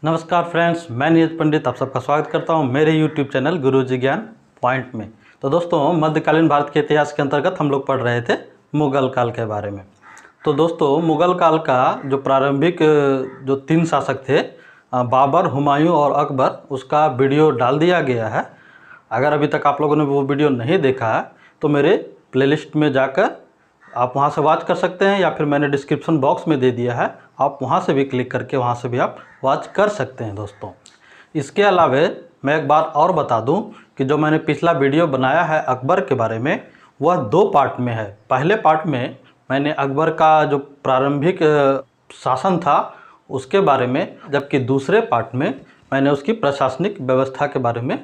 नमस्कार फ्रेंड्स, मैं नीरज पंडित आप सबका स्वागत करता हूं मेरे YouTube चैनल गुरुजी ज्ञान पॉइंट में। तो दोस्तों, मध्यकालीन भारत के इतिहास के अंतर्गत हम लोग पढ़ रहे थे मुग़ल काल के बारे में। तो दोस्तों, मुग़ल काल का जो प्रारंभिक जो 3 शासक थे बाबर, हुमायूं और अकबर, उसका वीडियो डाल दिया गया है। अगर अभी तक आप लोगों ने वो वीडियो नहीं देखा है तो मेरे प्लेलिस्ट में जाकर आप वहाँ से वॉच कर सकते हैं, या फिर मैंने डिस्क्रिप्शन बॉक्स में दे दिया है, आप वहाँ से भी क्लिक करके वहाँ से भी आप वॉच कर सकते हैं। दोस्तों, इसके अलावा मैं एक बात और बता दूं कि जो मैंने पिछला वीडियो बनाया है अकबर के बारे में, वह 2 पार्ट में है। पहले पार्ट में मैंने अकबर का जो प्रारंभिक शासन था उसके बारे में, जबकि दूसरे पार्ट में मैंने उसकी प्रशासनिक व्यवस्था के बारे में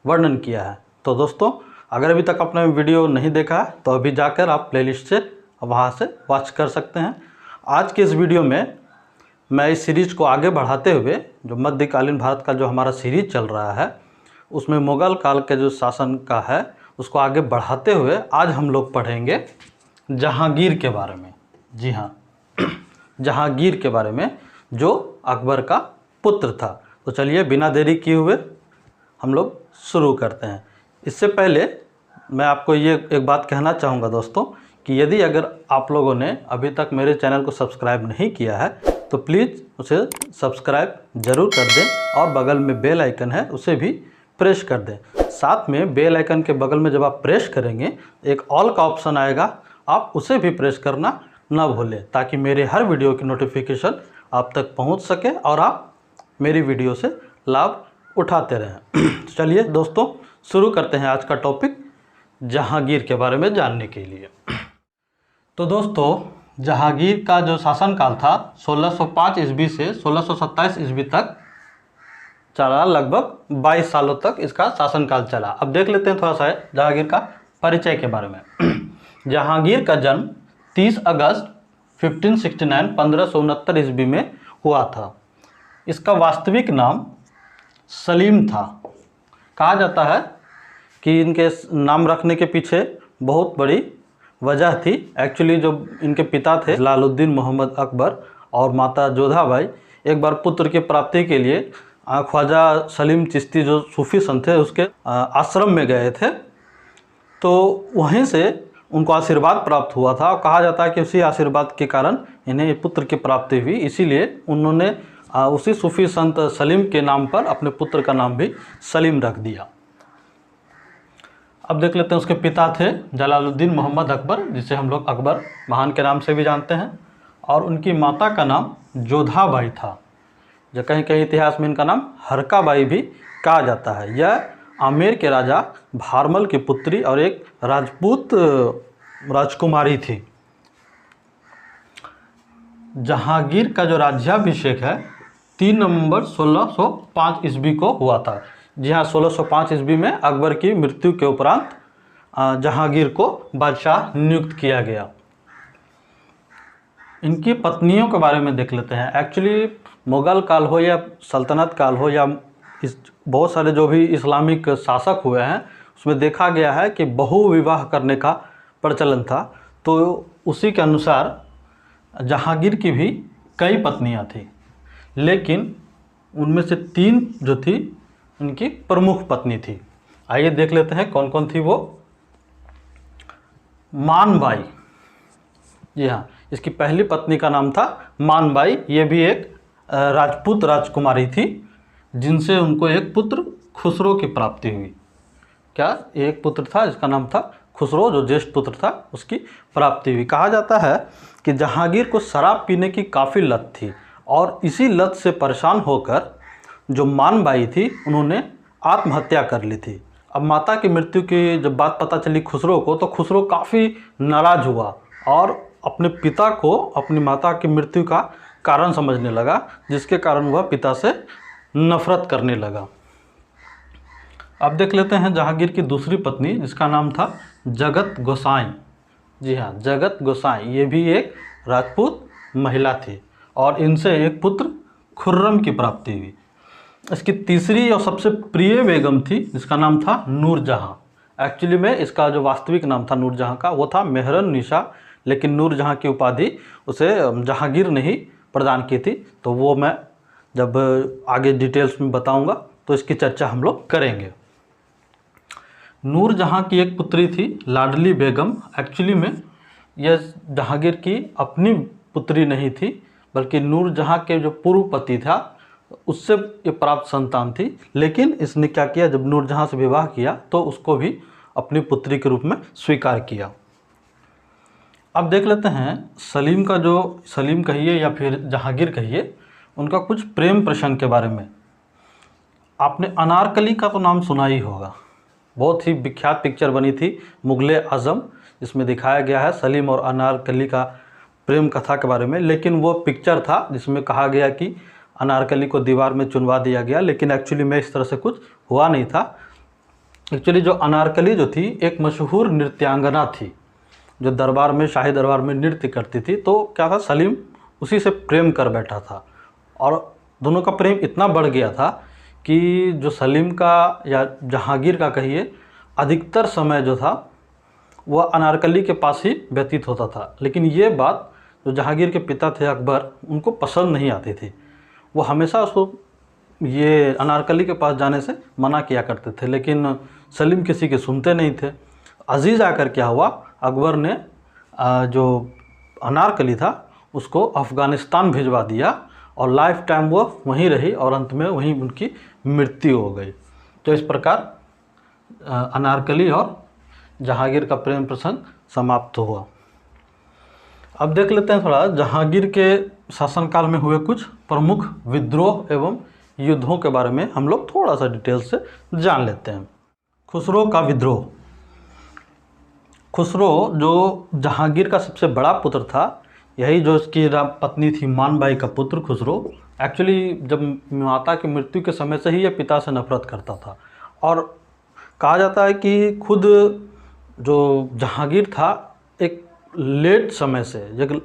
वर्णन किया है। तो दोस्तों, अगर अभी तक आपने वीडियो नहीं देखा है तो अभी जाकर आप प्लेलिस्ट से वहाँ से वॉच कर सकते हैं। आज के इस वीडियो में मैं इस सीरीज़ को आगे बढ़ाते हुए, जो मध्यकालीन भारत का जो हमारा सीरीज़ चल रहा है उसमें मुग़ल काल के जो शासन का है उसको आगे बढ़ाते हुए आज हम लोग पढ़ेंगे जहांगीर के बारे में। जी हाँ, जहांगीर के बारे में, जो अकबर का पुत्र था। तो चलिए बिना देरी किए हुए हम लोग शुरू करते हैं। इससे पहले मैं आपको ये एक बात कहना चाहूँगा दोस्तों, कि यदि अगर आप लोगों ने अभी तक मेरे चैनल को सब्सक्राइब नहीं किया है तो प्लीज़ उसे सब्सक्राइब ज़रूर कर दें, और बगल में बेल आइकन है उसे भी प्रेस कर दें। साथ में बेल आइकन के बगल में जब आप प्रेस करेंगे एक ऑल का ऑप्शन आएगा, आप उसे भी प्रेस करना ना भूलें, ताकि मेरे हर वीडियो की नोटिफिकेशन आप तक पहुंच सके और आप मेरी वीडियो से लाभ उठाते रहें। चलिए दोस्तों, शुरू करते हैं आज का टॉपिक जहांगीर के बारे में जानने के लिए। तो दोस्तों, जहांगीर का जो शासनकाल था 1605 ईस्वी से 1627 ईस्वी तक चला। लगभग 22 सालों तक इसका शासनकाल चला। अब देख लेते हैं थोड़ा सा जहांगीर का परिचय के बारे में। जहांगीर का जन्म 30 अगस्त 1569 ईस्वी में हुआ था। इसका वास्तविक नाम सलीम था। कहा जाता है कि इनके नाम रखने के पीछे बहुत बड़ी वजह थी। एक्चुअली जो इनके पिता थे जलालुद्दीन मोहम्मद अकबर और माता जोधाबाई, एक बार पुत्र की प्राप्ति के लिए ख्वाजा सलीम चिश्ती जो सूफी संत थे उसके आश्रम में गए थे। तो वहीं से उनको आशीर्वाद प्राप्त हुआ था, और कहा जाता है कि उसी आशीर्वाद के कारण इन्हें पुत्र की प्राप्ति हुई। इसीलिए उन्होंने उसी सूफी संत सलीम के नाम पर अपने पुत्र का नाम भी सलीम रख दिया। अब देख लेते हैं, उसके पिता थे जलालुद्दीन मोहम्मद अकबर, जिसे हम लोग अकबर महान के नाम से भी जानते हैं, और उनकी माता का नाम जोधाबाई था, जो कहीं कहीं इतिहास में इनका नाम हरकाबाई भी कहा जाता है। यह आमेर के राजा भारमल की पुत्री और एक राजपूत राजकुमारी थी। जहांगीर का जो राज्याभिषेक है 3 नवंबर 1605 ईस्वी को हुआ था। जी हाँ, 1605 ईस्वी में अकबर की मृत्यु के उपरांत जहांगीर को बादशाह नियुक्त किया गया। इनकी पत्नियों के बारे में देख लेते हैं। एक्चुअली मुग़ल काल हो या सल्तनत काल हो, या बहुत सारे जो भी इस्लामिक शासक हुए हैं उसमें देखा गया है कि बहुविवाह करने का प्रचलन था। तो उसी के अनुसार जहांगीर की भी कई पत्नियां थी, लेकिन उनमें से 3 जो थी उनकी प्रमुख पत्नी थी। आइए देख लेते हैं कौन कौन थी वो। मानबाई, जी हाँ, इसकी पहली पत्नी का नाम था मानबाई। ये भी एक राजपूत राजकुमारी थी, जिनसे उनको एक पुत्र खुसरो की प्राप्ति हुई। क्या एक पुत्र था जिसका नाम था खुसरो, जो ज्येष्ठ पुत्र था, उसकी प्राप्ति हुई। कहा जाता है कि जहांगीर को शराब पीने की काफ़ी लत थी, और इसी लत से परेशान होकर जो मानबाई थी उन्होंने आत्महत्या कर ली थी। अब माता की मृत्यु की जब बात पता चली खुसरो को, तो खुसरो काफ़ी नाराज़ हुआ और अपने पिता को अपनी माता की मृत्यु का कारण समझने लगा, जिसके कारण वह पिता से नफरत करने लगा। अब देख लेते हैं जहांगीर की दूसरी पत्नी, जिसका नाम था जगत गोसाई। जी हाँ, जगत गोसाई ये भी एक राजपूत महिला थी, और इनसे एक पुत्र खुर्रम की प्राप्ति हुई। इसकी तीसरी और सबसे प्रिय बेगम थी, जिसका नाम था नूरजहां। एक्चुअली में इसका जो वास्तविक नाम था नूरजहां का, वो था मेहरन निशा, लेकिन नूरजहां की उपाधि उसे जहांगीर ने ही प्रदान की थी। तो वो मैं जब आगे डिटेल्स में बताऊंगा तो इसकी चर्चा हम लोग करेंगे। नूरजहाँ की एक पुत्री थी लाडली बेगम। एक्चुअली में यह जहांगीर की अपनी पुत्री नहीं थी, बल्कि नूरजहाँ के जो पूर्व पति था उससे ये प्राप्त संतान थी। लेकिन इसने क्या किया, जब नूरजहाँ से विवाह किया तो उसको भी अपनी पुत्री के रूप में स्वीकार किया। अब देख लेते हैं सलीम का, जो सलीम कहिए या फिर जहांगीर कहिए, उनका कुछ प्रेम प्रसंग के बारे में। आपने अनारकली का तो नाम सुना ही होगा, बहुत ही विख्यात पिक्चर बनी थी मुगले आजम, जिसमें दिखाया गया है सलीम और अनारकली का प्रेम कथा के बारे में। लेकिन वो पिक्चर था जिसमें कहा गया कि अनारकली को दीवार में चुनवा दिया गया, लेकिन एक्चुअली में इस तरह से कुछ हुआ नहीं था। एक्चुअली जो अनारकली जो थी एक मशहूर नृत्यांगना थी जो दरबार में, शाही दरबार में नृत्य करती थी। तो क्या था, सलीम उसी से प्रेम कर बैठा था और दोनों का प्रेम इतना बढ़ गया था कि जो सलीम का या जहांगीर का कहिए अधिकतर समय जो था वह अनारकली के पास ही व्यतीत होता था। लेकिन ये बात जो जहांगीर के पिता थे अकबर, उनको पसंद नहीं आती थी। वो हमेशा उसको ये अनारकली के पास जाने से मना किया करते थे, लेकिन सलीम किसी के सुनते नहीं थे। अजीज़ आकर क्या हुआ, अकबर ने जो अनारकली था उसको अफ़गानिस्तान भिजवा दिया और लाइफ टाइम वो वहीं रही और अंत में वहीं उनकी मृत्यु हो गई। तो इस प्रकार अनारकली और जहांगीर का प्रेम प्रसंग समाप्त हुआ। अब देख लेते हैं थोड़ा जहांगीर के शासनकाल में हुए कुछ प्रमुख विद्रोह एवं युद्धों के बारे में हम लोग थोड़ा सा डिटेल से जान लेते हैं। खुसरो का विद्रोह। खुसरो जो जहांगीर का सबसे बड़ा पुत्र था, यही जो इसकी पत्नी थी मानबाई का पुत्र खुसरो, एक्चुअली जब माता की मृत्यु के समय से ही ये पिता से नफरत करता था। और कहा जाता है कि खुद जो जहांगीर था एक लेट समय से, एक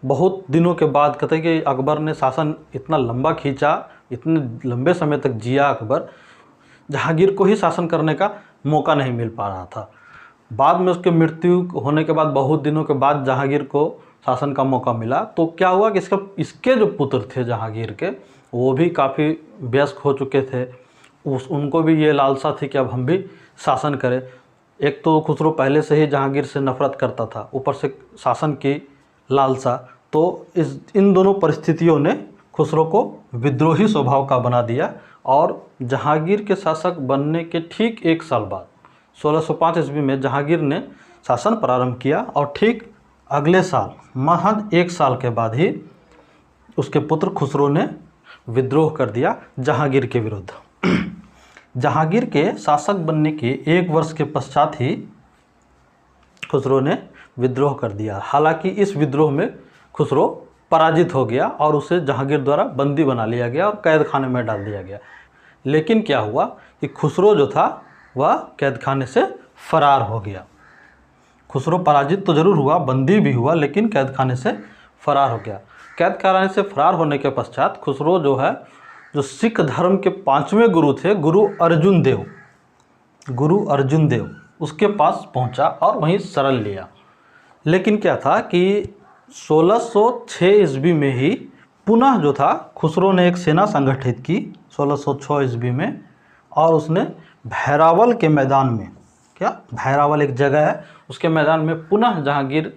बहुत दिनों के बाद, कहते हैं कि अकबर ने शासन इतना लंबा खींचा, इतने लंबे समय तक जिया अकबर, जहांगीर को ही शासन करने का मौका नहीं मिल पा रहा था। बाद में उसकी मृत्यु होने के बाद बहुत दिनों के बाद जहांगीर को शासन का मौका मिला। तो क्या हुआ कि इसके जो पुत्र थे जहांगीर के, वो भी काफ़ी वयस्क हो चुके थे। उनको भी ये लालसा थी कि अब हम भी शासन करें। एक तो खुसरो पहले से ही जहांगीर से नफरत करता था, ऊपर से शासन की लालसा। तो इन दोनों परिस्थितियों ने खुसरो को विद्रोही स्वभाव का बना दिया और जहांगीर के शासक बनने के ठीक एक साल बाद 1605 ईस्वी में जहांगीर ने शासन प्रारंभ किया और ठीक अगले साल, महज एक साल के बाद ही उसके पुत्र खुसरो ने विद्रोह कर दिया जहांगीर के विरुद्ध। जहांगीर के शासक बनने के एक वर्ष के पश्चात ही खुसरो ने विद्रोह कर दिया। हालांकि इस विद्रोह में खुसरो पराजित हो गया और उसे जहांगीर द्वारा बंदी बना लिया गया और कैद खाने में डाल दिया गया। लेकिन क्या हुआ कि खुसरो जो था वह कैद खाने से फरार हो गया। खुसरो पराजित तो जरूर हुआ, बंदी भी हुआ, लेकिन कैद खाने से फरार हो गया। कैद खाने से फरार होने के पश्चात खुसरो जो है, जो सिख धर्म के 5वें गुरु थे, गुरु अर्जुन देव, उसके पास पहुंचा और वहीं शरण लिया। लेकिन क्या था कि 1606 ईस्वी में ही पुनः जो था खुसरो ने एक सेना संगठित की 1606 ईस्वी में, और उसने भैरावल के मैदान में, क्या भैरावल एक जगह है, उसके मैदान में पुनः जहांगीर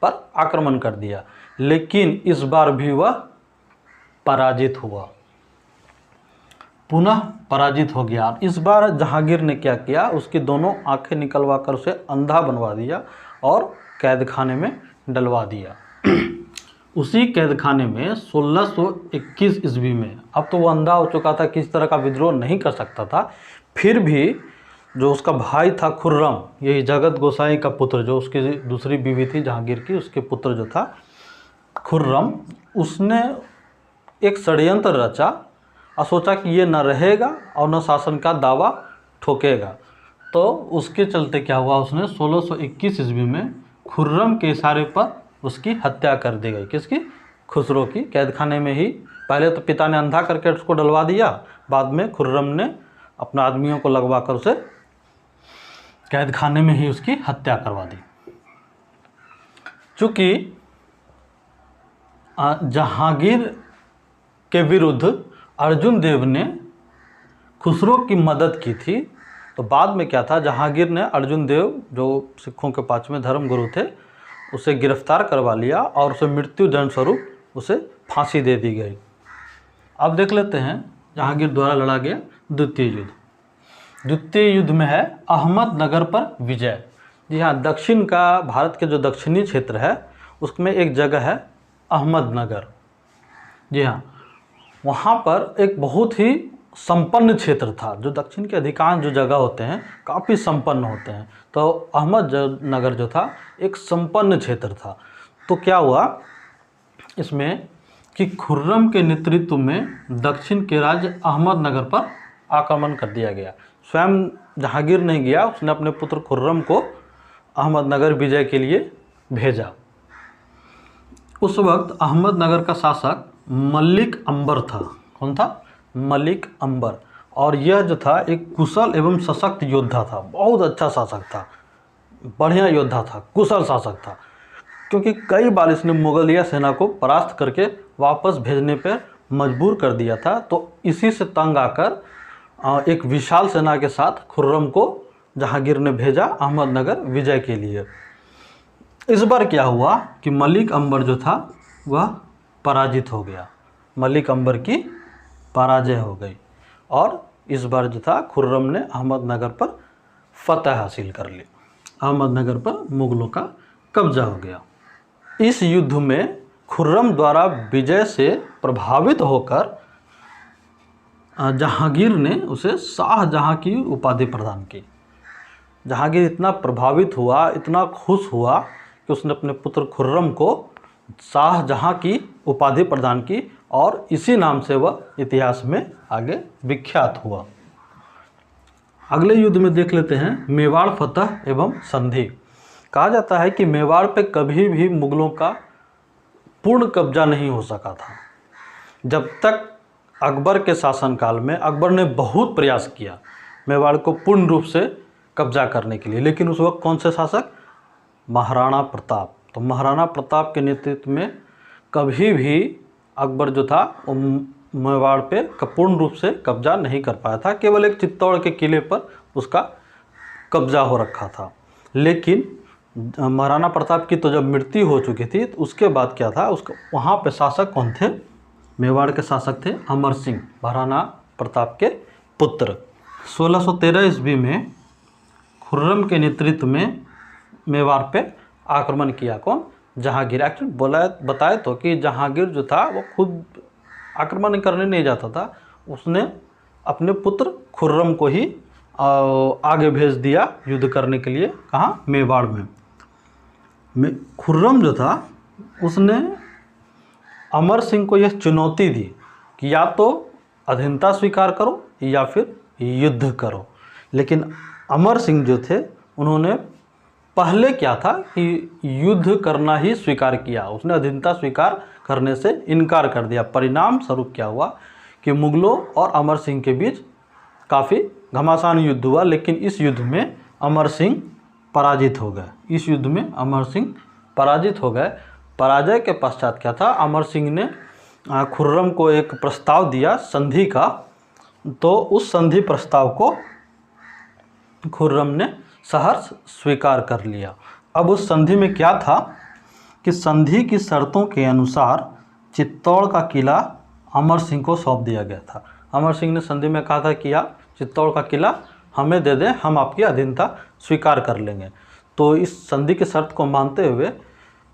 पर आक्रमण कर दिया। लेकिन इस बार भी वह पराजित हुआ, पुनः पराजित हो गया। इस बार जहांगीर ने क्या किया, उसकी दोनों आंखें निकलवा कर उसे अंधा बनवा दिया और कैद खाने में डलवा दिया। उसी कैद खाने में 1621 ईस्वी में, अब तो वो अंधा हो चुका था, किसी तरह का विद्रोह नहीं कर सकता था, फिर भी जो उसका भाई था खुर्रम, यही जगत गोसाई का पुत्र, जो उसकी दूसरी बीवी थी जहांगीर की, उसके पुत्र जो था खुर्रम, उसने एक षड्यंत्र रचा और सोचा कि ये न रहेगा और न शासन का दावा ठोकेगा। तो उसके चलते क्या हुआ, उसने 1621 ईस्वी में खुर्रम के इशारे पर उसकी हत्या कर दी गई। किसकी? खुसरो की। कैद खाने में ही, पहले तो पिता ने अंधा करके उसको डलवा दिया, बाद में खुर्रम ने अपने आदमियों को लगवा कर उसे कैद खाने में ही उसकी हत्या करवा दी। चूँकि जहांगीर के विरुद्ध अर्जुन देव ने खुसरो की मदद की थी। तो बाद में क्या था, जहांगीर ने अर्जुन देव जो सिखों के 5वें धर्म गुरु थे उसे गिरफ्तार करवा लिया और उसे मृत्यु दंड स्वरूप उसे फांसी दे दी गई। अब देख लेते हैं जहांगीर द्वारा लड़ा गया द्वितीय युद्ध। द्वितीय युद्ध में है अहमदनगर पर विजय। जी हाँ, दक्षिण का भारत के जो दक्षिणी क्षेत्र है उसमें एक जगह है अहमदनगर। जी हाँ, वहाँ पर एक बहुत ही संपन्न क्षेत्र था। जो दक्षिण के अधिकांश जो जगह होते हैं काफ़ी संपन्न होते हैं, तो अहमदनगर जो था एक संपन्न क्षेत्र था। तो क्या हुआ इसमें कि खुर्रम के नेतृत्व में दक्षिण के राज्य अहमदनगर पर आक्रमण कर दिया गया। स्वयं जहांगीर नहीं गया, उसने अपने पुत्र खुर्रम को अहमदनगर विजय के लिए भेजा। उस वक्त अहमदनगर का शासक मलिक अंबर था। कौन था? मलिक अंबर। और यह जो था एक कुशल एवं सशक्त योद्धा था, बहुत अच्छा शासक था, बढ़िया योद्धा था, कुशल शासक था, क्योंकि कई बार इसने मुगलिया सेना को परास्त करके वापस भेजने पर मजबूर कर दिया था। तो इसी से तंग आकर एक विशाल सेना के साथ खुर्रम को जहांगीर ने भेजा अहमदनगर विजय के लिए। इस बार क्या हुआ कि मलिक अंबर जो था वह पराजित हो गया, मलिक अंबर की पराजय हो गई और इस बार जो था खुर्रम ने अहमदनगर पर फतह हासिल कर ली। अहमदनगर पर मुगलों का कब्जा हो गया। इस युद्ध में खुर्रम द्वारा विजय से प्रभावित होकर जहांगीर ने उसे शाहजहां की उपाधि प्रदान की। जहांगीर इतना प्रभावित हुआ, इतना खुश हुआ कि उसने अपने पुत्र खुर्रम को शाहजहां की उपाधि प्रदान की और इसी नाम से वह इतिहास में आगे विख्यात हुआ। अगले युद्ध में देख लेते हैं मेवाड़ फतह एवं संधि। कहा जाता है कि मेवाड़ पे कभी भी मुगलों का पूर्ण कब्जा नहीं हो सका था। जब तक अकबर के शासनकाल में अकबर ने बहुत प्रयास किया मेवाड़ को पूर्ण रूप से कब्जा करने के लिए, लेकिन उस वक्त कौन से शासक? महाराणा प्रताप। तो महाराणा प्रताप के नेतृत्व में कभी भी अकबर जो था वो मेवाड़ पे पूर्ण रूप से कब्जा नहीं कर पाया था। केवल एक चित्तौड़ के किले पर उसका कब्जा हो रखा था। लेकिन महाराणा प्रताप की तो जब मृत्यु हो चुकी थी तो उसके बाद क्या था, उसका वहाँ पे शासक कौन थे? मेवाड़ के शासक थे अमर सिंह, महाराणा प्रताप के पुत्र। 1613 ईस्वी में खुर्रम के नेतृत्व में मेवाड़ पे आक्रमण किया। कौन? जहांगीर। एक्चुअली बताए तो कि जहांगीर जो था वो खुद आक्रमण करने नहीं जाता था, उसने अपने पुत्र खुर्रम को ही आगे भेज दिया युद्ध करने के लिए। कहाँ? मेवाड़ में। खुर्रम जो था उसने अमर सिंह को यह चुनौती दी कि या तो अधीनता स्वीकार करो या फिर युद्ध करो। लेकिन अमर सिंह जो थे उन्होंने पहले क्या था कि युद्ध करना ही स्वीकार किया, उसने अधीनता स्वीकार करने से इनकार कर दिया। परिणाम स्वरूप क्या हुआ कि मुगलों और अमर सिंह के बीच काफ़ी घमासान युद्ध हुआ, लेकिन इस युद्ध में अमर सिंह पराजित हो गए। इस युद्ध में अमर सिंह पराजित हो गए। पराजय के पश्चात क्या था, अमर सिंह ने खुर्रम को एक प्रस्ताव दिया संधि का। तो उस संधि प्रस्ताव को खुर्रम ने सहर्ष स्वीकार कर लिया। अब उस संधि में क्या था कि संधि की शर्तों के अनुसार चित्तौड़ का किला अमर सिंह को सौंप दिया गया था। अमर सिंह ने संधि में कहा था कि आप चित्तौड़ का किला हमें दे दें, हम आपकी अधीनता स्वीकार कर लेंगे। तो इस संधि की शर्त को मानते हुए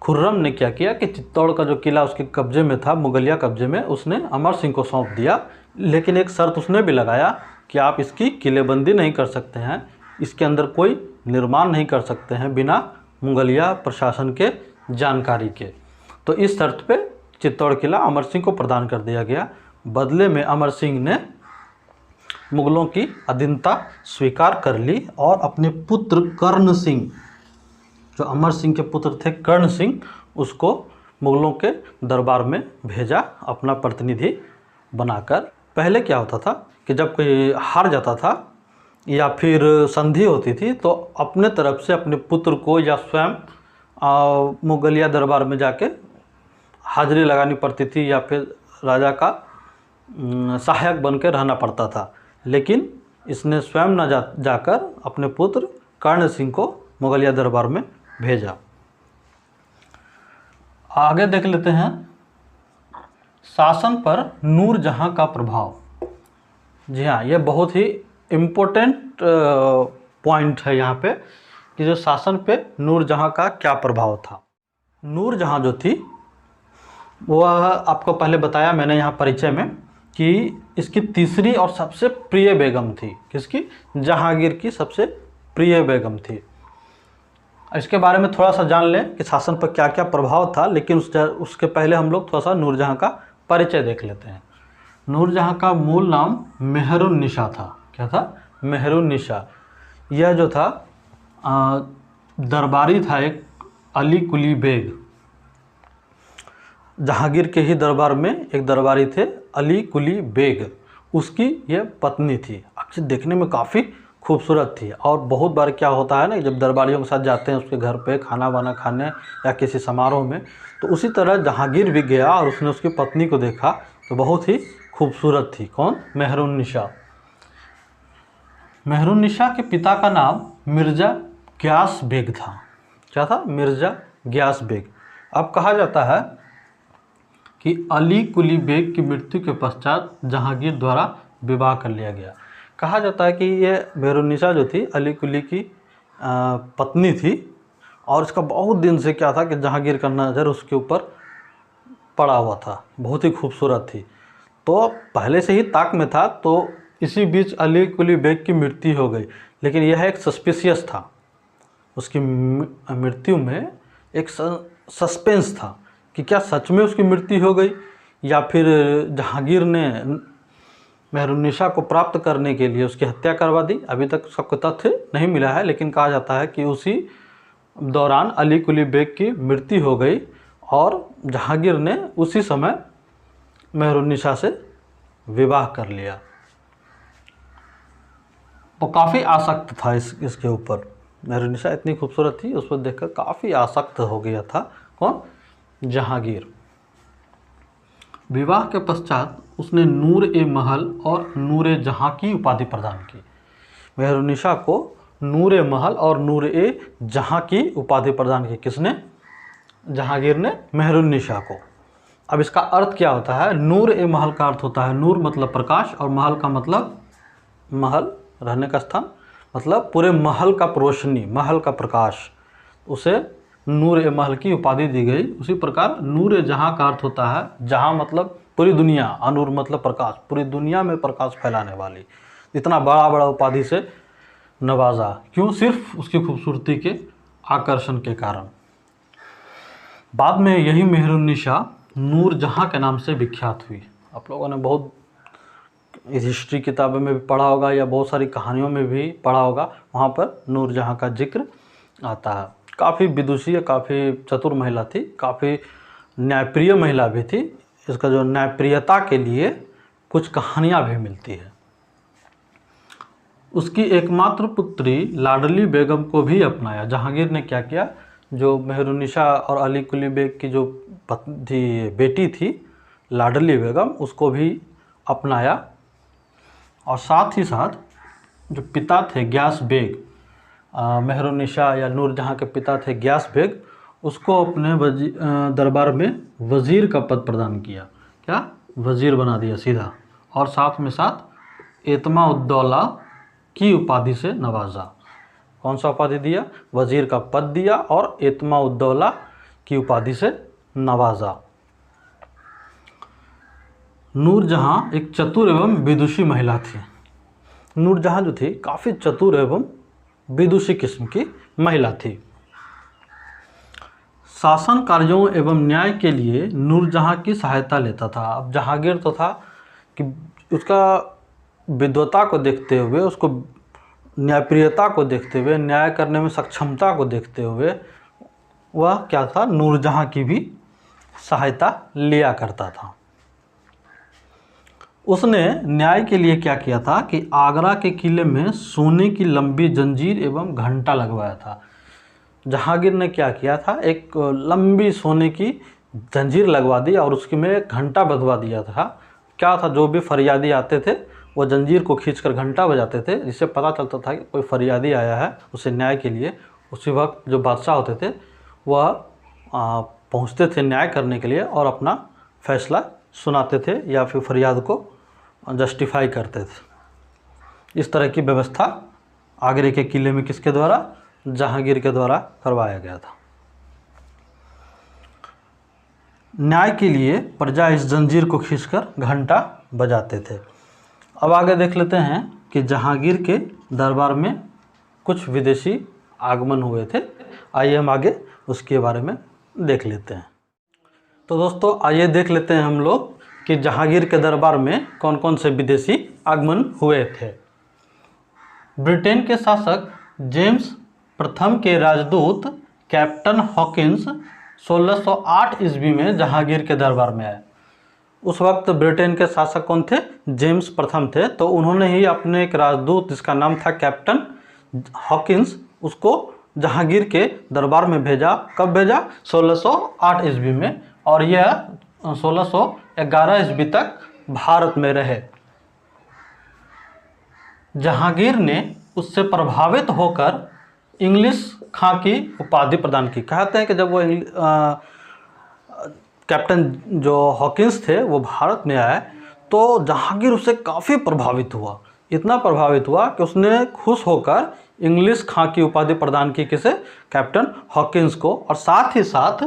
खुर्रम ने क्या किया कि चित्तौड़ का जो किला उसके कब्जे में था, मुगलिया कब्जे में, उसने अमर सिंह को सौंप दिया। लेकिन एक शर्त उसने भी लगाया कि आप इसकी किलेबंदी नहीं कर सकते हैं, इसके अंदर कोई निर्माण नहीं कर सकते हैं बिना मुगलिया प्रशासन के जानकारी के। तो इस शर्त पे चित्तौड़ किला अमर सिंह को प्रदान कर दिया गया। बदले में अमर सिंह ने मुगलों की अधीनता स्वीकार कर ली और अपने पुत्र कर्ण सिंह, जो अमर सिंह के पुत्र थे कर्ण सिंह, उसको मुगलों के दरबार में भेजा अपना प्रतिनिधि बनाकर। पहले क्या होता था कि जब कोई हार जाता था या फिर संधि होती थी तो अपने तरफ से अपने पुत्र को या स्वयं मुगलिया दरबार में जाके हाजिरी लगानी पड़ती थी, या फिर राजा का सहायक बनकर रहना पड़ता था, लेकिन इसने स्वयं न जाकर अपने पुत्र कर्ण सिंह को मुगलिया दरबार में भेजा। आगे देख लेते हैं शासन पर नूरजहां का प्रभाव। जी हाँ, ये बहुत ही इम्पोर्टेंट पॉइंट है यहाँ पे कि जो शासन पे नूरजहां का क्या प्रभाव था। नूरजहां जो थी वह आपको पहले बताया मैंने यहाँ परिचय में कि इसकी तीसरी और सबसे प्रिय बेगम थी। किसकी? जहांगीर की सबसे प्रिय बेगम थी। इसके बारे में थोड़ा सा जान लें कि शासन पर क्या क्या प्रभाव था, लेकिन उसके पहले हम लोग थोड़ा सा नूरजहां का परिचय देख लेते हैं। नूरजहां का मूल नाम मेहरुन्निसा था। क्या था? मेहरुन्निसा। यह जो था दरबारी था एक अली कुली बेग। जहांगीर के ही दरबार में एक दरबारी थे अली कुली बेग, उसकी यह पत्नी थी। अक्सर देखने में काफ़ी खूबसूरत थी। और बहुत बार क्या होता है ना, जब दरबारियों के साथ जाते हैं उसके घर पे खाना वाना खाने या किसी समारोह में, तो उसी तरह जहांगीर भी गया और उसने उसकी पत्नी को देखा तो बहुत ही खूबसूरत थी। कौन? मेहरुन्निसा। मेहरुन्निसा के पिता का नाम मिर्ज़ा गियास बेग था। क्या था? मिर्ज़ा गियास बेग। अब कहा जाता है कि अली कुली बेग की मृत्यु के पश्चात जहांगीर द्वारा विवाह कर लिया गया। कहा जाता है कि ये मेहरुन्निसा जो थी अली कुली की पत्नी थी और इसका बहुत दिन से क्या था कि जहांगीर का नज़र उसके ऊपर पड़ा हुआ था। बहुत ही खूबसूरत थी, तो पहले से ही ताक में था। तो इसी बीच अली कुली बेग की मृत्यु हो गई, लेकिन यह एक सस्पिशियस था। उसकी मृत्यु में एक सस्पेंस था कि क्या सच में उसकी मृत्यु हो गई या फिर जहांगीर ने मेहरुन्निसा को प्राप्त करने के लिए उसकी हत्या करवा दी। अभी तक सबको तथ्य नहीं मिला है, लेकिन कहा जाता है कि उसी दौरान अली कुली बेग की मृत्यु हो गई और जहांगीर ने उसी समय मेहरुन्निसा से विवाह कर लिया। तो काफ़ी आसक्त था इसके ऊपर। मेहरुन्निसा इतनी खूबसूरत थी, उस पर देखकर काफ़ी आसक्त हो गया था। कौन? जहांगीर। विवाह के पश्चात उसने नूर ए महल और नूर ए जहां की उपाधि प्रदान की। मेहरुन्निसा को नूर ए महल और नूर ए जहां की उपाधि प्रदान की। किसने? जहांगीर ने मेहरुन्निसा को। अब इसका अर्थ क्या होता है? नूर ए महल का अर्थ होता है, नूर मतलब प्रकाश और महल का मतलब महल रहने का स्थान, मतलब पूरे महल का रोशनी, महल का प्रकाश, उसे नूर ए महल की उपाधि दी गई। उसी प्रकार नूर ए जहां का अर्थ होता है जहां मतलब पूरी दुनिया, अनूर मतलब प्रकाश, पूरी दुनिया में प्रकाश फैलाने वाली। इतना बड़ा बड़ा उपाधि से नवाजा। क्यों? सिर्फ उसकी खूबसूरती के आकर्षण के कारण। बाद में यही मेहरुन्निसा नूरजहां के नाम से विख्यात हुई। आप लोगों ने बहुत हिस्ट्री किताबों में भी पढ़ा होगा या बहुत सारी कहानियों में भी पढ़ा होगा, वहाँ पर नूरजहां का जिक्र आता है। काफ़ी विदुषी, काफ़ी चतुर महिला थी, काफ़ी न्यायप्रिय महिला भी थी। इसका जो न्यायप्रियता के लिए कुछ कहानियाँ भी मिलती है। उसकी एकमात्र पुत्री लाडली बेगम को भी अपनाया। जहांगीर ने क्या किया, जो मेहरुन्निसा और अली कुली बेग की जो बेटी थी लाडली बेगम, उसको भी अपनाया। और साथ ही साथ जो पिता थे गियास बेग, मेहरुन्निसा या नूरजहां के पिता थे गियास बेग, उसको अपने दरबार में वज़ीर का पद प्रदान किया। क्या? वज़ीर बना दिया सीधा। और साथ में साथ एतमा उद्दौला की उपाधि से नवाजा। कौन सा उपाधि दिया? वज़ीर का पद दिया और एतमा उद्दौला की उपाधि से नवाजा। नूरजहां एक चतुर एवं विदुषी महिला थी। नूरजहां जो थी काफ़ी चतुर एवं विदुषी किस्म की महिला थी। शासन कार्यों एवं न्याय के लिए नूरजहां की सहायता लेता था। अब जहांगीर तो था कि उसका विद्वता को देखते हुए, उसको न्यायप्रियता को देखते हुए, न्याय करने में सक्षमता को देखते हुए वह क्या था, नूरजहां की भी सहायता लिया करता था। उसने न्याय के लिए क्या किया था कि आगरा के किले में सोने की लंबी जंजीर एवं घंटा लगवाया था। जहांगीर ने क्या किया था, एक लंबी सोने की जंजीर लगवा दी और उसकी में एक घंटा बंधवा दिया था क्या था, जो भी फरियादी आते थे वो जंजीर को खींचकर घंटा बजाते थे, जिससे पता चलता था कि कोई फरियादी आया है उसे न्याय के लिए। उसी वक्त जो बादशाह होते थे वह पहुंचते थे न्याय करने के लिए और अपना फैसला सुनाते थे या फिर फरियाद को जस्टिफाई करते थे। इस तरह की व्यवस्था आगरे के किले में किसके द्वारा, जहांगीर के द्वारा करवाया गया था। न्याय के लिए प्रजा इस जंजीर को खींचकर घंटा बजाते थे। अब आगे देख लेते हैं कि जहांगीर के दरबार में कुछ विदेशी आगमन हुए थे। आइए हम आगे उसके बारे में देख लेते हैं। तो दोस्तों आइए देख लेते हैं हम लोग कि जहांगीर के दरबार में कौन कौन से विदेशी आगमन हुए थे। ब्रिटेन के शासक जेम्स प्रथम के राजदूत कैप्टन हॉकिंस 1608 ईस्वी में जहांगीर के दरबार में आए। उस वक्त ब्रिटेन के शासक कौन थे, जेम्स प्रथम थे। तो उन्होंने ही अपने एक राजदूत जिसका नाम था कैप्टन हॉकिंस, उसको जहांगीर के दरबार में भेजा। कब भेजा, 1608 ईस्वी में, और यह 1611 ईस्वी तक भारत में रहे। जहांगीर ने उससे प्रभावित होकर इंग्लिश खां की उपाधि प्रदान की। कहते हैं कि जब वो कैप्टन जो हॉकिंस थे वो भारत में आए तो जहांगीर उससे काफ़ी प्रभावित हुआ। इतना प्रभावित हुआ कि उसने खुश होकर इंग्लिश खां की उपाधि प्रदान की, किसे, कैप्टन हॉकिंस को, और साथ ही साथ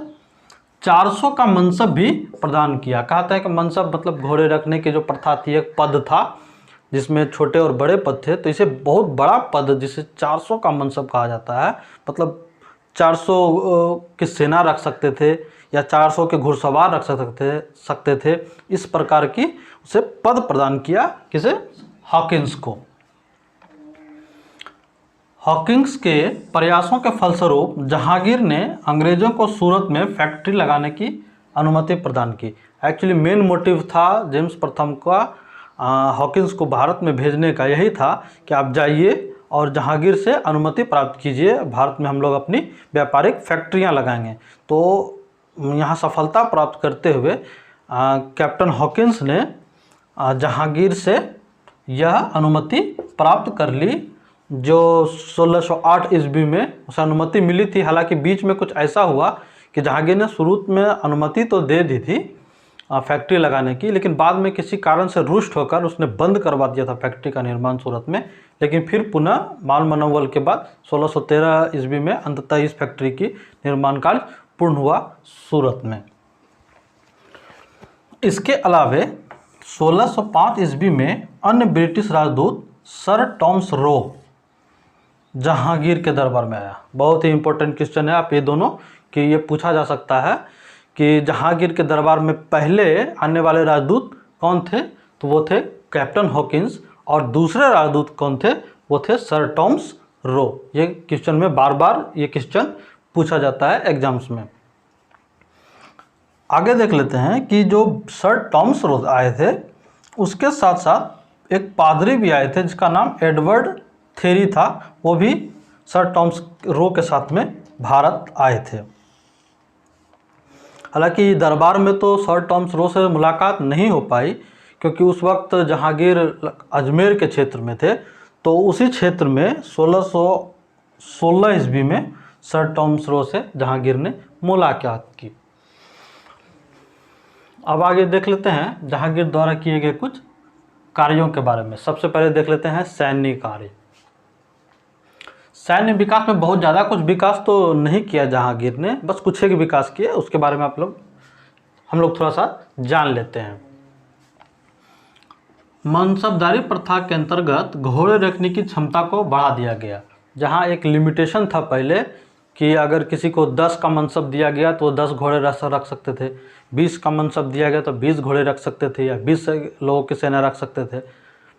400 का मनसब भी प्रदान किया। कहते हैं कि मनसब मतलब घोड़े रखने की जो प्रथा थी, एक पद था जिसमें छोटे और बड़े पद थे, तो इसे बहुत बड़ा पद जिसे 400 का मनसब कहा जाता है, मतलब 400 की सेना रख सकते थे या 400 के घुड़सवार रख सकते थे। इस प्रकार की उसे पद प्रदान किया, किसे, हॉकिंस को। हॉकिंस के प्रयासों के फलस्वरूप जहांगीर ने अंग्रेजों को सूरत में फैक्ट्री लगाने की अनुमति प्रदान की। एक्चुअली मेन मोटिव था जेम्स प्रथम का हॉकिंस को भारत में भेजने का यही था कि आप जाइए और जहांगीर से अनुमति प्राप्त कीजिए, भारत में हम लोग अपनी व्यापारिक फैक्ट्रियां लगाएंगे। तो यहाँ सफलता प्राप्त करते हुए कैप्टन हॉकिंस ने जहांगीर से यह अनुमति प्राप्त कर ली, जो 1608 ईस्वी में उसे अनुमति मिली थी। हालांकि बीच में कुछ ऐसा हुआ कि जहांगीर ने शुरू में अनुमति तो दे दी थी फैक्ट्री लगाने की, लेकिन बाद में किसी कारण से रुष्ट होकर उसने बंद करवा दिया था फैक्ट्री का निर्माण सूरत में। लेकिन फिर पुनः माल मनोबल के बाद 1613 ईस्वी में अंततः इस फैक्ट्री की निर्माण कार्य पूर्ण हुआ सूरत में। इसके अलावे 1605 ईस्वी में अन्य ब्रिटिश राजदूत सर टॉमस रो जहांगीर के दरबार में आया। बहुत ही इंपॉर्टेंट क्वेश्चन है आप ये दोनों, कि ये पूछा जा सकता है कि जहांगीर के दरबार में पहले आने वाले राजदूत कौन थे, तो वो थे कैप्टन हॉकिंस, और दूसरे राजदूत कौन थे, वो थे सर टॉमस रो। ये क्वेश्चन में बार बार ये क्वेश्चन पूछा जाता है एग्जाम्स में। आगे देख लेते हैं कि जो सर टॉमस रो आए थे उसके साथ साथ एक पादरी भी आए थे जिसका नाम एडवर्ड थेरी था। वो भी सर टॉमस रो के साथ में भारत आए थे। हालांकि दरबार में तो सर टॉमस रो से मुलाकात नहीं हो पाई, क्योंकि उस वक्त जहांगीर अजमेर के क्षेत्र में थे। तो उसी क्षेत्र में 1616 ईस्वी में सर टॉमस रो से जहांगीर ने मुलाकात की। अब आगे देख लेते हैं जहांगीर द्वारा किए गए कुछ कार्यों के बारे में। सबसे पहले देख लेते हैं सैन्य कार्य। सैन्य विकास में बहुत ज़्यादा कुछ विकास तो नहीं किया जहांगीर ने, बस कुछ एक विकास किए, उसके बारे में हम लोग थोड़ा सा जान लेते हैं। मनसबदारी प्रथा के अंतर्गत घोड़े रखने की क्षमता को बढ़ा दिया गया। जहां एक लिमिटेशन था पहले कि अगर किसी को 10 का मनसब दिया गया तो वो 10 घोड़े रख सकते थे, 20 का मनसब दिया गया तो 20 घोड़े रख सकते थे या 20 लोगों की सेना रख सकते थे,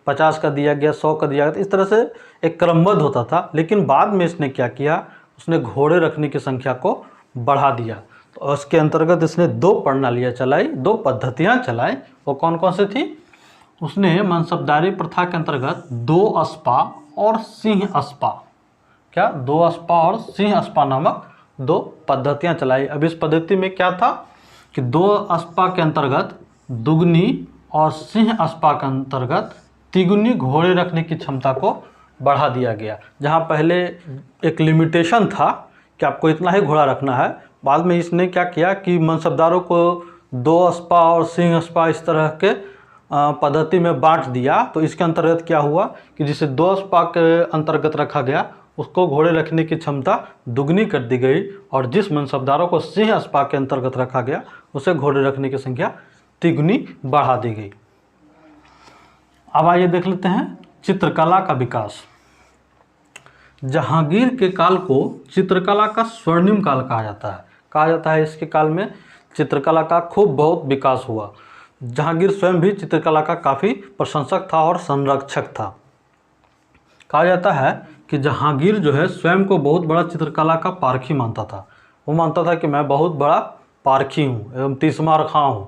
50 का दिया गया, 100 का दिया गया, इस तरह से एक क्रमबद्ध होता था। लेकिन बाद में इसने क्या किया, उसने घोड़े रखने की संख्या को बढ़ा दिया। तो उसके अंतर्गत इसने 2 प्रणालियाँ चलाई, 2 पद्धतियाँ चलाई। वो कौन कौन सी थी, उसने मनसबदारी प्रथा के अंतर्गत 2 अस्पा और सिंह अस्पा, क्या 2 अस्पा और सिंह अस्पा नामक 2 पद्धतियाँ चलाई। अब इस पद्धति में क्या था कि 2 अस्पा के अंतर्गत दुगनी और सिंह अस्पा के अंतर्गत तिगुनी घोड़े रखने की क्षमता को बढ़ा दिया गया। जहाँ पहले एक लिमिटेशन था कि आपको इतना ही घोड़ा रखना है, बाद में इसने क्या किया कि मनसबदारों को 2 अस्पा और सिंह अस्पा इस तरह के पद्धति में बांट दिया। तो इसके अंतर्गत क्या हुआ कि जिसे 2 अस्पा के अंतर्गत रखा गया उसको घोड़े रखने की क्षमता दुगनी कर दी गई, और जिस मनसबदारों को सिंह अस्पा के अंतर्गत रखा गया उसे घोड़े रखने की संख्या तिगुनी बढ़ा दी गई। अब आइए देख लेते हैं चित्रकला का विकास। जहांगीर के काल को चित्रकला का स्वर्णिम काल कहा जाता है। इसके काल में चित्रकला का खूब बहुत विकास हुआ। जहांगीर स्वयं भी चित्रकला का काफ़ी प्रशंसक था और संरक्षक था। कहा जाता है कि जहांगीर जो है स्वयं को बहुत बड़ा चित्रकला का पारखी मानता था। वो मानता था कि मैं बहुत बड़ा पारखी हूँ एवं तीसमार खां हूँ।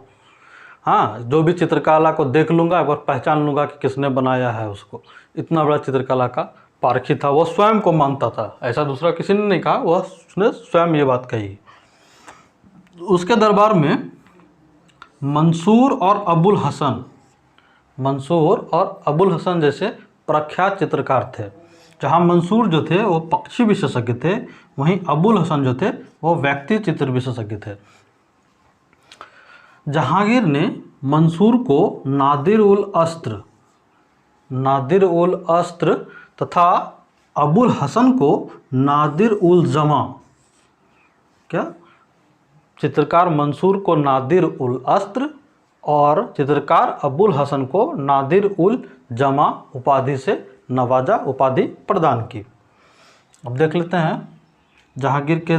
हाँ, जो भी चित्रकला को देख लूँगा एक बार पहचान लूँगा कि किसने बनाया है उसको। इतना बड़ा चित्रकला का पारखी था, वो स्वयं को मानता था, ऐसा दूसरा किसी ने नहीं कहा, वह उसने स्वयं ये बात कही। उसके दरबार में मंसूर और अबुल हसन जैसे प्रख्यात चित्रकार थे। जहाँ मंसूर जो थे वो पक्षी विशेषज्ञ थे, वहीं अबुल हसन जो थे वो व्यक्ति चित्र विशेषज्ञ थे। जहांगीर ने मंसूर को नादिर उल अस्त्र तथा अबुल हसन को नादिर उल जमा, चित्रकार मंसूर को नादिर उल अस्त्र और चित्रकार अबुल हसन को नादिर उल जमा उपाधि से नवाजा, उपाधि प्रदान की। अब देख लेते हैं जहांगीर के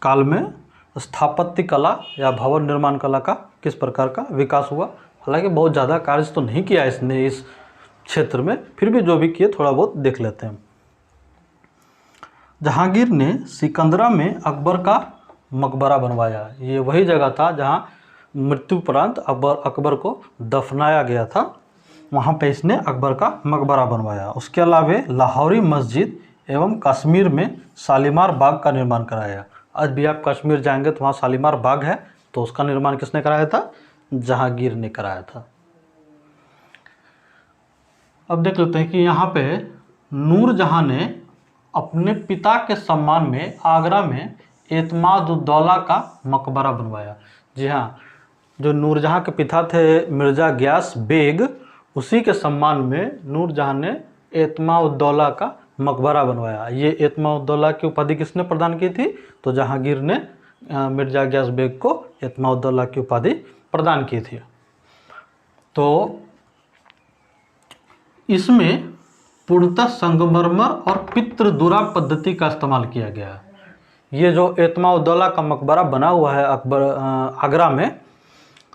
काल में स्थापत्य कला या भवन निर्माण कला का किस प्रकार का विकास हुआ। हालांकि बहुत ज़्यादा कार्य तो नहीं किया इसने इस क्षेत्र में, फिर भी जो भी किए थोड़ा बहुत देख लेते हैं। जहांगीर ने सिकंदरा में अकबर का मकबरा बनवाया। ये वही जगह था जहाँ मृत्युपरांत अकबर को दफनाया गया था, वहाँ पे इसने अकबर का मकबरा बनवाया। उसके अलावा लाहौरी मस्जिद एवं कश्मीर में शालीमार बाग का निर्माण कराया। आज भी आप कश्मीर जाएंगे तो वहाँ शालीमार बाग है, तो उसका निर्माण किसने कराया था? जहांगीर ने कराया था। अब देख लेते हैं कि यहाँ पे नूरजहां ने अपने पिता के सम्मान में आगरा में एतमाद-उद-दौला का मकबरा बनवाया। जी हाँ, जो नूरजहां के पिता थे मिर्ज़ा गियास बेग, उसी के सम्मान में नूरजहां ने एतमाद-उद-दौला का मकबरा बनवाया। ये एतमाद-उद-दौला की उपाधि किसने प्रदान की थी? तो जहांगीर ने मिर्ज़ा गियास बेग को एतमाद-उद-दौला की उपाधि प्रदान की थी। तो इसमें पूर्णतः संगमरमर और पितृदुरा पद्धति का इस्तेमाल किया गया है। ये जो एतमाद-उद-दौला का मकबरा बना हुआ है आगरा में,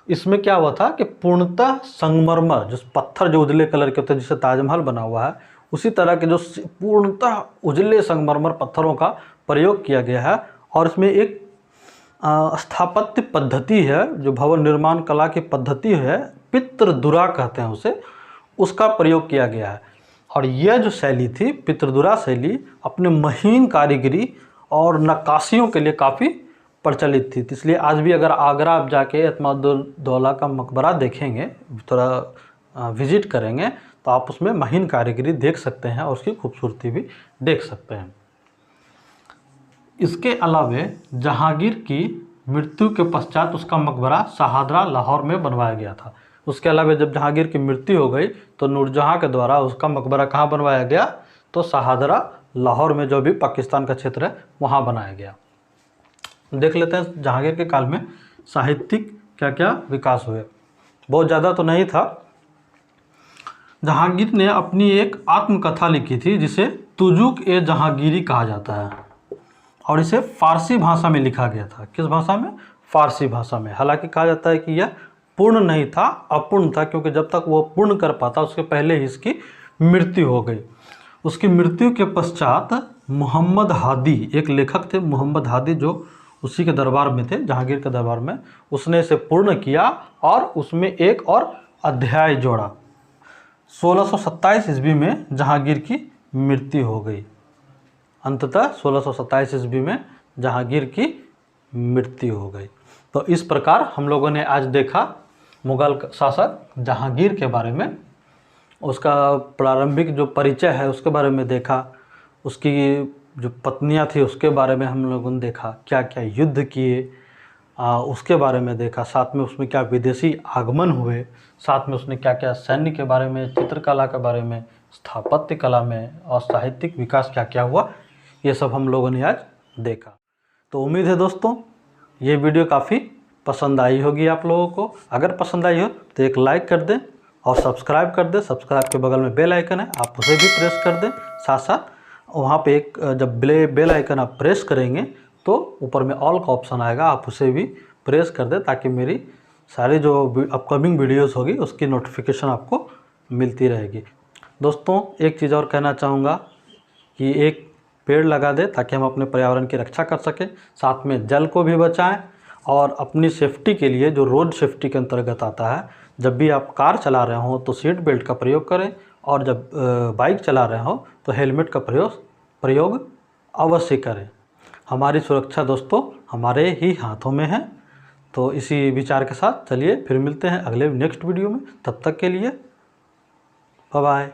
इसमें क्या हुआ था कि पूर्णतः संगमरमर, जो पत्थर जो उजले कलर के होते हैं जिससे ताजमहल बना हुआ है, उसी तरह के जो पूर्णतः उजले संगमरमर पत्थरों का प्रयोग किया गया है। और इसमें एक स्थापत्य पद्धति है, जो भवन निर्माण कला की पद्धति है, पितृदुरा कहते हैं उसे, उसका प्रयोग किया गया है। और यह जो शैली थी पितृदुरा शैली, अपने महीन कारीगरी और नक्काशियों के लिए काफ़ी प्रचलित थी। इसलिए आज भी अगर आगरा आप जाके एतमाद-उद-दौला का मकबरा देखेंगे, थोड़ा विजिट करेंगे, तो आप उसमें महीन कारीगरी देख सकते हैं और उसकी खूबसूरती भी देख सकते हैं। इसके अलावा जहांगीर की मृत्यु के पश्चात उसका मकबरा शाहदरा लाहौर में बनवाया गया था। उसके अलावा जब जहांगीर की मृत्यु हो गई तो नूरजहां के द्वारा उसका मकबरा कहाँ बनवाया गया? तो शाहदरा लाहौर में, जो भी पाकिस्तान का क्षेत्र है, वहाँ बनाया गया। देख लेते हैं जहांगीर के काल में साहित्यिक क्या क्या विकास हुए। बहुत ज़्यादा तो नहीं था। जहांगीर ने अपनी एक आत्मकथा लिखी थी जिसे तुजुक-ए-जहांगीरी कहा जाता है, और इसे फारसी भाषा में लिखा गया था। किस भाषा में? फारसी भाषा में। हालांकि कहा जाता है कि यह पूर्ण नहीं था, अपूर्ण था, क्योंकि जब तक वो पूर्ण कर पाता उसके पहले ही इसकी मृत्यु हो गई। उसकी मृत्यु के पश्चात मोहम्मद हादी, एक लेखक थे मोहम्मद हादी, जो उसी के दरबार में थे, जहांगीर के दरबार में, उसने इसे पूर्ण किया और उसमें एक और अध्याय जोड़ा। 1627 ईस्वी में जहांगीर की मृत्यु हो गई। अंततः 1627 ईस्वी में जहांगीर की मृत्यु हो गई। तो इस प्रकार हम लोगों ने आज देखा मुग़ल शासक जहांगीर के बारे में, उसका प्रारंभिक जो परिचय है उसके बारे में देखा, उसकी जो पत्नियां थी उसके बारे में हम लोगों ने देखा, क्या क्या युद्ध किए उसके बारे में देखा, साथ में उसमें क्या विदेशी आगमन हुए, साथ में उसने क्या क्या सैन्य के बारे में, चित्रकला के बारे में, स्थापत्य कला में और साहित्यिक विकास क्या क्या हुआ, ये सब हम लोगों ने आज देखा। तो उम्मीद है दोस्तों ये वीडियो काफ़ी पसंद आई होगी आप लोगों को। अगर पसंद आई हो तो एक लाइक कर दें और सब्सक्राइब कर दें। सब्सक्राइब के बगल में बेल आइकन है, आप उसे भी प्रेस कर दें। साथ साथ वहाँ पे एक जब बेल आइकन आप प्रेस करेंगे तो ऊपर में ऑल का ऑप्शन आएगा, आप उसे भी प्रेस कर दें ताकि मेरी सारी जो अपकमिंग वीडियोस होगी उसकी नोटिफिकेशन आपको मिलती रहेगी। दोस्तों एक चीज़ और कहना चाहूँगा कि एक पेड़ लगा दें ताकि हम अपने पर्यावरण की रक्षा कर सकें, साथ में जल को भी बचाएं और अपनी सेफ्टी के लिए जो रोड सेफ्टी के अंतर्गत आता है, जब भी आप कार चला रहे हो तो सीट बेल्ट का प्रयोग करें और जब बाइक चला रहे हो तो हेलमेट का प्रयोग अवश्य करें। हमारी सुरक्षा दोस्तों हमारे ही हाथों में है। तो इसी विचार के साथ चलिए फिर मिलते हैं अगले नेक्स्ट वीडियो में। तब तक के लिए बाय बाय।